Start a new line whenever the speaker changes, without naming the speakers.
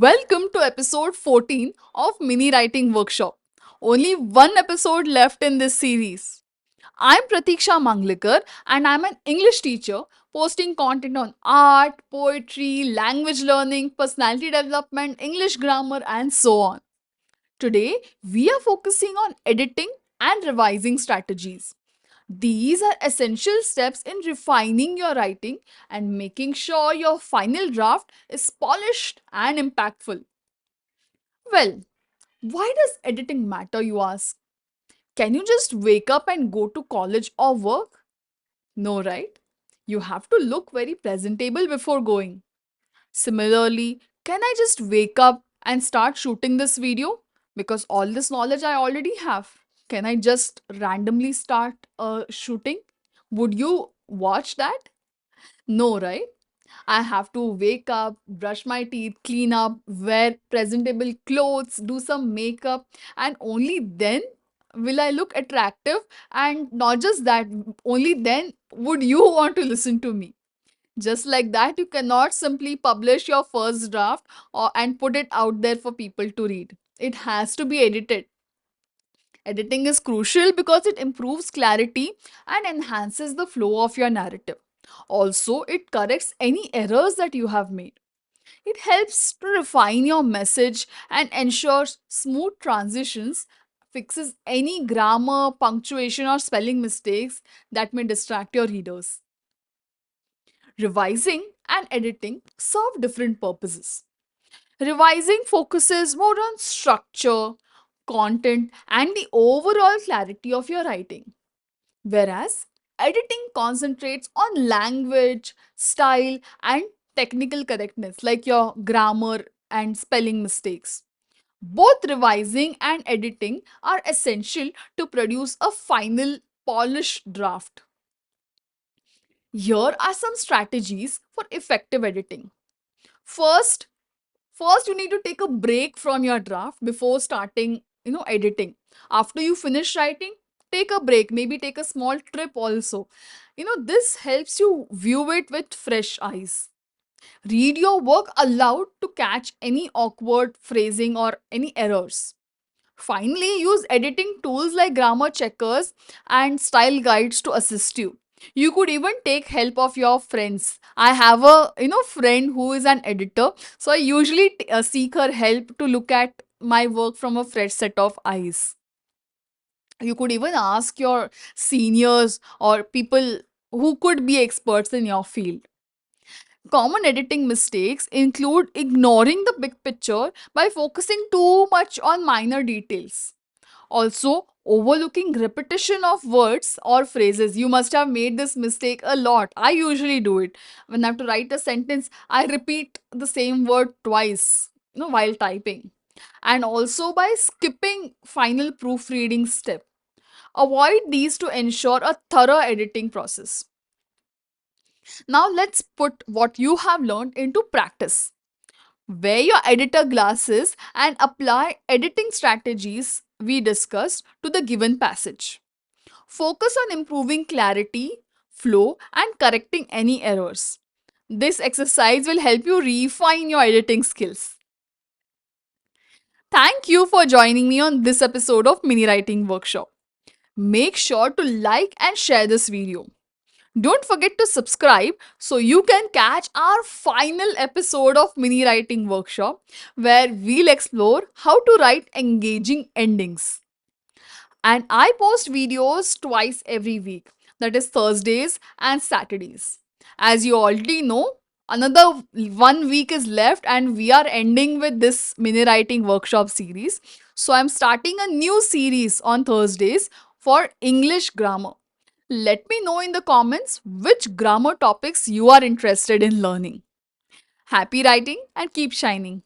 Welcome to episode 14 of Mini Writing Workshop. Only one episode left in this series. I'm Pratiksha Manglekar and I'm an English teacher posting content on art, poetry, language learning, personality development, English grammar, and so on. Today, we are focusing on editing and revising strategies. These are essential steps in refining your writing and making sure your final draft is polished and impactful. Well, why does editing matter, you ask? Can you just wake up and go to college or work? No, right? You have to look very presentable before going. Similarly, can I just wake up and start shooting this video? Because all this knowledge I already have. Can I just randomly start shooting? Would you watch that? No, right? I have to wake up, brush my teeth, clean up, wear presentable clothes, do some makeup, and only then will I look attractive. And not just that, only then would you want to listen to me. Just like that, you cannot simply publish your first draft and put it out there for people to read. It has to be edited. Editing is crucial because it improves clarity and enhances the flow of your narrative. Also, it corrects any errors that you have made. It helps to refine your message and ensures smooth transitions, fixes any grammar, punctuation, or spelling mistakes that may distract your readers. Revising and editing serve different purposes. Revising focuses more on structure, content, and the overall clarity of your writing, whereas editing concentrates on language, style, and technical correctness like your grammar and spelling mistakes. Both revising and editing are essential to produce a final polished draft. Here are some strategies for effective editing. First, First, you need to take a break from your draft before starting, editing. After you finish writing, take a break, maybe take a small trip also. This helps you view it with fresh eyes. Read your work aloud to catch any awkward phrasing or any errors. Finally, use editing tools like grammar checkers and style guides to assist you. You could even take help of your friends. I have a friend who is an editor, so I usually seek her help to look at my work from a fresh set of eyes. You could even ask your seniors or people who could be experts in your field. Common editing mistakes include ignoring the big picture by focusing too much on minor details. Also, overlooking repetition of words or phrases. You must have made this mistake a lot. I usually do it. When I have to write a sentence, I repeat the same word twice, while typing. And also by skipping final proofreading step. Avoid these to ensure a thorough editing process. Now let's put what you have learned into practice. Wear your editor glasses and apply editing strategies we discussed to the given passage. Focus on improving clarity, flow, and correcting any errors. This exercise will help you refine your editing skills. Thank you for joining me on this episode of Mini Writing Workshop. Make sure to like and share this video. Don't forget to subscribe so you can catch our final episode of Mini Writing Workshop where we'll explore how to write engaging endings. And I post videos twice every week, that is Thursdays and Saturdays. As you already know, another 1 week is left and we are ending with this Mini Writing Workshop series. So I'm starting a new series on Thursdays for English grammar. Let me know in the comments which grammar topics you are interested in learning. Happy writing and keep shining.